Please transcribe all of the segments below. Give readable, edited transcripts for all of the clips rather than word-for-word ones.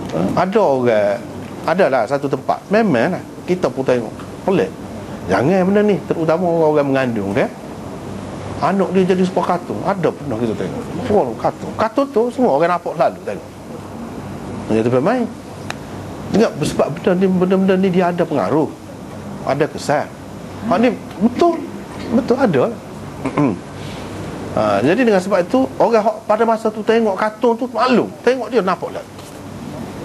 Ada orang, adalah satu tempat, memang lah kita pun tengok pelik. Jangan benda ni, terutama orang mengandung kan, anak dia jadi sebuah kartun. Ada pernah kita tengok kartun tu semua orang nampak lalu tengok. Dia tu main. Dengar, sebab benda-benda ni dia ada pengaruh, ada kesan. Ni betul ada. Jadi dengan sebab itu orang pada masa tu tengok kartun tu maklum, tengok dia nampak lalu.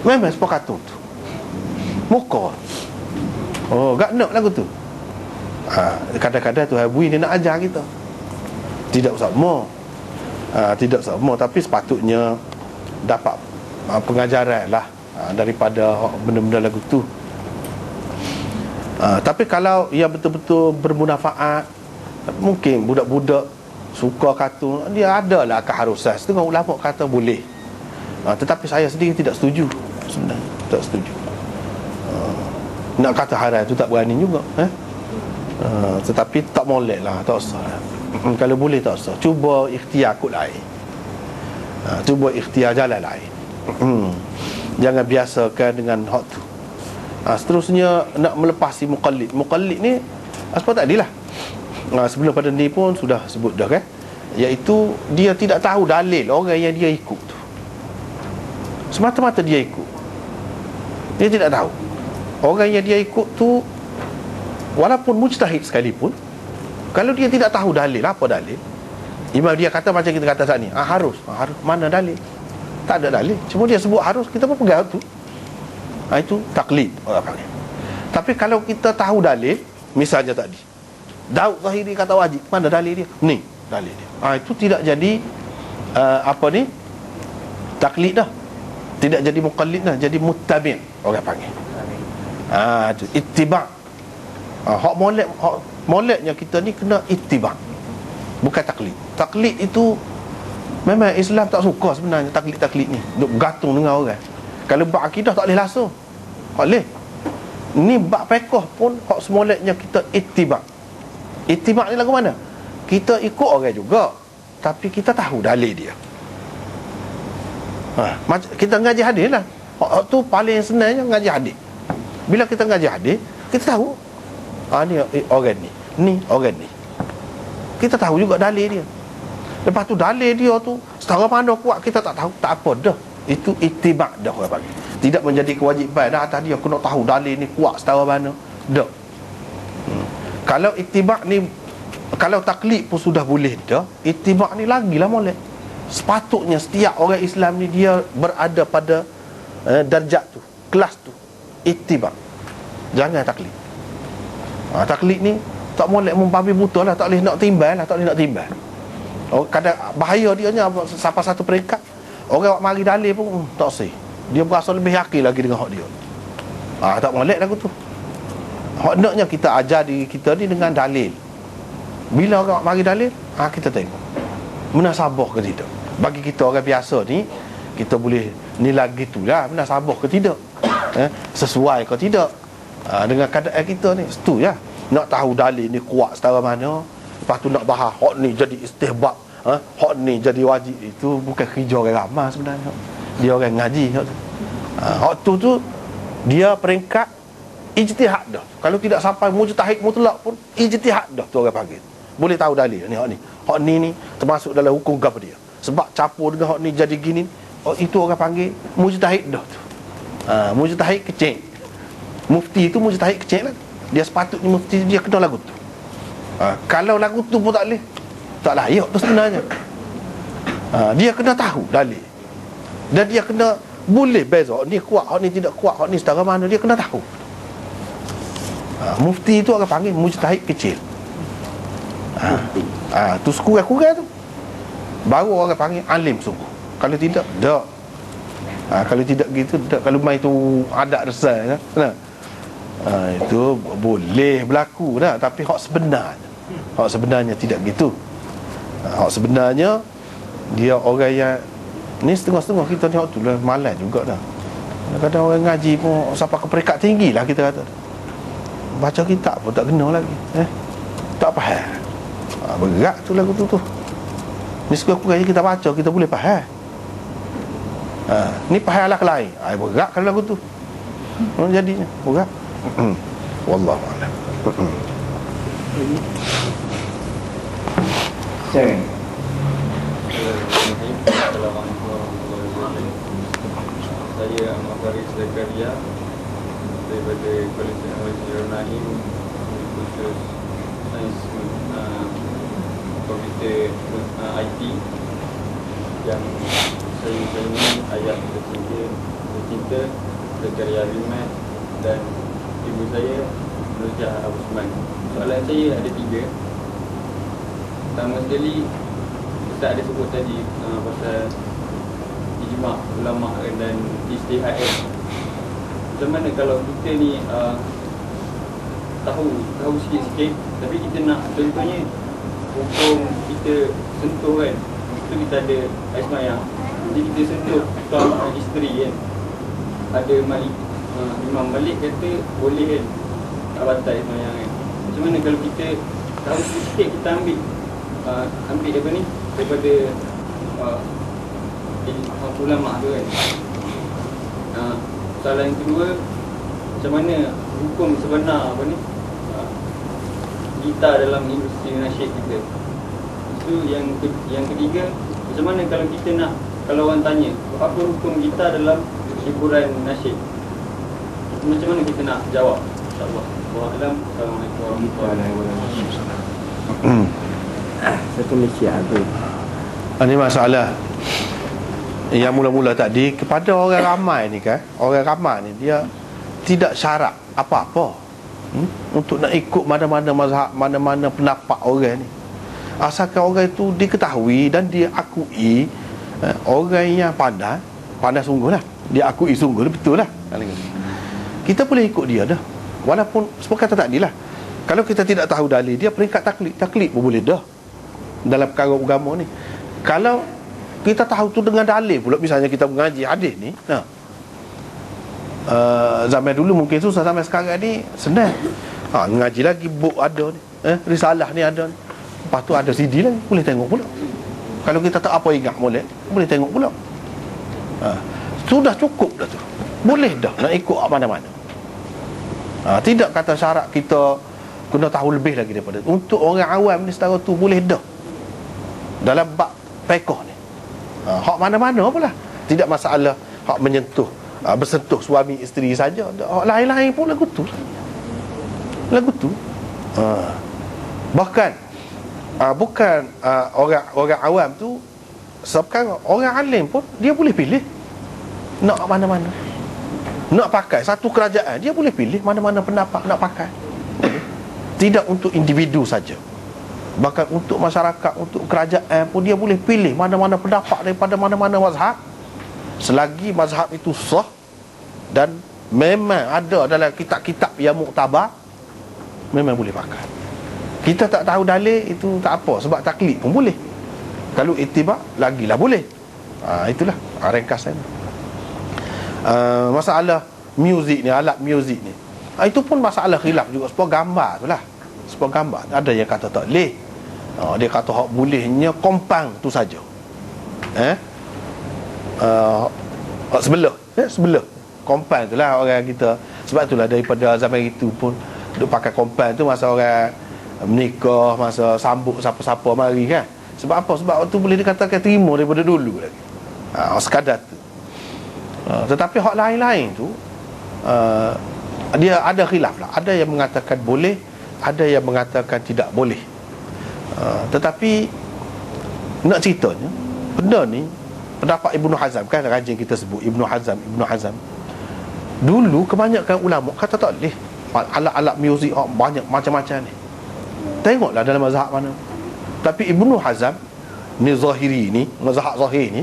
Memang sebuah kartun tu muka. Gak nak lagu tu. Kadang-kadang tu Habui ni nak ajar kita. Tidak sama. Tidak sama, tapi sepatutnya dapat pengajaran lah daripada benda-benda lagu tu. Tapi kalau ia betul-betul bermanfaat, mungkin budak-budak suka kartun, dia adalah keharusan. Setengah ulama kata boleh. Tetapi saya sendiri tidak setuju. Sebenarnya tak setuju. Nak kata haram tu tak berani juga. Tetapi tak molek lah, tak usah. Kalau boleh tak usah. Cuba ikhtiar kot lain. Cuba ikhtiar jalan lain. Jangan biasakan dengan hak tu. Seterusnya nak melepasi muqallid. Muqallid ni sebab tadilah, sebelum pada ni pun sudah sebut dah kan, iaitu dia tidak tahu dalil orang yang dia ikut tu. Semata-mata dia ikut. Dia tidak tahu orang yang dia ikut tu, walaupun mujtahid sekalipun, kalau dia tidak tahu dalil, apa dalil, imam dia kata macam kita kata saat ni, harus, mana dalil? Tak ada dalil, cuma dia sebut harus, kita pun pegang tu. Itu taklid orang panggil. Tapi kalau kita tahu dalil, misalnya tadi Daud Zahiri kata wajib, mana dalil dia? Ni dalil dia. Itu tidak jadi taklid dah, tidak jadi muqallid dah, jadi muttabi' orang panggil. Itu ittiba'. Hak moleknya kita ni kena ittiba', bukan taklid. Taklid itu memang Islam tak suka sebenarnya, taklid ni duk bergantung dengan orang. Kalau bab akidah tak boleh langsung, tak boleh. Ni bab fiqh pun hak semoleknya kita ittiba'. Ittiba' ni lagu mana? Kita ikut orang juga, tapi kita tahu dalil dia. Kita ngaji hadis lah. Hak tu paling senangnya ngaji hadis. Bila kita ngaji hadis, kita tahu ni orang ni orang ni. Kita tahu juga dalil dia. Lepas tu dalil dia tu setara mana kuat kita tak tahu, tak apa dah. Itu ittiba' dah orang panggil. Tidak menjadi kewajipan dah atas dia kena tahu dalil ni kuat setara mana dah. Kalau ittiba' ni, kalau taklid pun sudah boleh dah, ittiba' ni lagilah molek. Sepatutnya setiap orang Islam ni dia berada pada darjat tu, kelas tu, ittiba'. Jangan taklid. Taklid ni tak molek, membabi buta lah, tak boleh nak timbal lah, tak boleh nak timbal. Kadang bahaya dia nya sampai satu peringkat orang mari dalil pun tak sih. Dia berasa lebih yakin lagi dengan hak dia. Tak molek lagu tu. Hak naknya kita ajar diri kita ni dengan dalil. Bila orang mari dalil, kita tengok munasabah ke tidak. Bagi kita orang biasa ni, kita boleh nilai gitulah, munasabah ke tidak, sesuai ke tidak dengan keadaan kita ni. Setu ya. Nak tahu dalil ni kuat setara mana, lepas tu nak bahas hak ni jadi istihbab, hak ni jadi wajib. Itu bukan kerja orang ramai sebenarnya. Dia orang ngaji hak tu. Hak tu dia peringkat ijtihad dah. Kalau tidak sampai mujtahid mutlak pun ijtihad dah tu orang panggil. Boleh tahu dalil ni hak ni. Hak ni termasuk dalam hukum gap dia. Sebab campur dengan hak ni jadi gini. Itu orang panggil mujtahid dah tu. Mujtahid kecil. Mufti itu mujtahid kecil lah. Dia sepatutnya mufti dia kena lagu tu. Kalau lagu tu pun tak boleh, tak layak tu sebenarnya. Dia kena tahu dalil. Dan dia kena boleh beza ni kuat, hak ni tidak kuat, hak ni setara mana, dia kena tahu. Mufti itu orang panggil mujtahid kecil. Tu sekurang-kurang tu baru orang panggil alim sungguh. Kalau tidak, tak. Kalau tidak gitu, tak. Kalau main tu adat resah kan? Itu boleh berlaku dah. Tapi hak sebenarnya tidak gitu. Hak sebenarnya dia orang yang ni setengah-setengah kita tengok tu lah, malas juga dah. Kadang-kadang orang ngaji pun sampai ke peringkat tinggi lah kita kata. Baca kitab pun tak kena lagi. Tak faham. Berat tu lagu tu. Ni sekurang-kurangnya kita baca, kita boleh faham. Ni pahal alat lain. Berat kalau lagu tu. Jadinya berat. Wallahu a'lam. Saya Ahmad Faris Zakaria daripada Kolej Teknologi Ronaim, khusus Sains Komputer IT, yang saya ini ayah tercinta Zakaria Rimat dan ibu saya Nurjah Abusman. Soalan saya ada 3. Pertama sekali, Ustaz ada sebut tadi pasal ijma' ulama' dan ijtihad. Macam mana kalau kita ni tahu sikit-sikit, tapi kita nak contohnya hukum kita sentuh kan, itu kita ada ais mayang, jadi kita sentuh suami isteri kan, ada Imam Malik kata boleh kan, tak batal ais mayang kan. Macam mana kalau kita tahu sikit, kita ambil apa ni daripada ulama' tu kan. Soalan yang kedua, macam mana hukum sebenar gitar dalam industri nasyid kita. Itu yang ketiga, macam mana kalau kita nak, kalau orang tanya apa hukum gitar dalam hiburan nasyid, macam mana kita nak jawab? InsyaAllah. Assalamualaikum warahmatullahi wabarakatuh. Satu Malaysia tu. Ini masalah yang mula-mula tadi, kepada orang ramai ni kan, orang ramai ni dia tidak syarat apa-apa untuk nak ikut mana-mana mazhab, mana-mana pendapat orang ni, asalkan orang itu diketahui dan dia akui orang yang pandai sungguh lah, dia akui sungguh, betul lah, kita boleh ikut dia dah. Walaupun seperti kata tadi lah, kalau kita tidak tahu dalil dia, peringkat taklid pun boleh dah dalam perkara agama ni. Kalau kita tahu tu dengan dalil pula, misalnya kita mengaji hadis ni, zaman dulu mungkin susah, zaman sekarang ni senang. Mengaji lagi, buku ada ni, risalah ni ada ni, lepas tu ada CD lagi, boleh tengok pula. Kalau kita tak apa ingat boleh tengok pula. Sudah cukup dah tu, boleh dah nak ikut mana-mana. Tidak kata syarat kita kena tahu lebih lagi daripada. Untuk orang awam ni setara tu boleh dah dalam bab fiqh ni. Hak mana-mana pula, tidak masalah hak menyentuh, bersentuh suami isteri saja. Hak lain-lain pun lagu tu. Bahkan bukan orang awam tu, sekarang orang alim pun dia boleh pilih nak mana-mana. Nak pakai satu kerajaan, dia boleh pilih mana-mana pendapat nak pakai. Tidak untuk individu saja, bahkan untuk masyarakat, untuk kerajaan pun dia boleh pilih mana-mana pendapat daripada mana-mana mazhab, selagi mazhab itu sah dan memang ada dalam kitab-kitab yang muktabar, memang boleh pakai. Kita tak tahu dalil, itu tak apa, sebab taklid pun boleh. Kalau ittiba lagilah boleh. Itulah ringkasan. Masalah muzik ni, alat muzik ni, itu pun masalah khilaf juga. Sebab gambar tu lah, sebab gambar ada yang kata tak boleh. Dia kata hak bolehnya kompang tu saja. Sebelah kompang tu lah orang kita. Sebab itulah daripada zaman itu pun duk pakai kompang tu masa orang menikah, masa sambut siapa-siapa mari kan. Sebab apa? Sebab tu boleh dikatakan terima daripada dulu lagi. Sekadar tu. Tetapi hak lain-lain tu dia ada khilaf lah. Ada yang mengatakan boleh, ada yang mengatakan tidak boleh. Tetapi nak ceritanya, benda ni pendapat Ibnu Hazm kan, rajin kita sebut Ibnu Hazm. Dulu kebanyakan ulama kata tak boleh alat-alat muzik banyak macam-macam ni. Tengoklah dalam mazhab mana. Tapi Ibnu Hazm ni Zahiri ni, mazhab Zahir ni,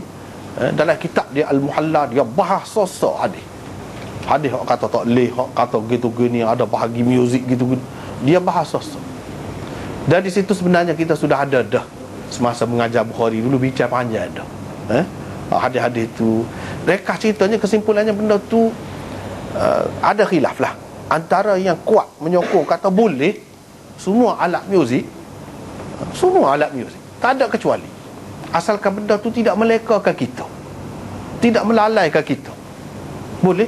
dalam kitab dia Al-Muhalla, dia bahas sosok hadis hak kata tak boleh, hak kata gitu-gini, ada bahagi muzik gitu-gitu, dia bahas sosok. Dan di situ sebenarnya kita sudah ada dah semasa mengajar Bukhari dulu, bincang panjang dah hadis-hadis tu. Rekah ceritanya, kesimpulannya benda tu ada khilaf lah antara yang kuat menyokong kata boleh semua alat muzik, tak ada kecuali, asalkan benda tu tidak melekakan kita. tidak melalaikan kita. Boleh?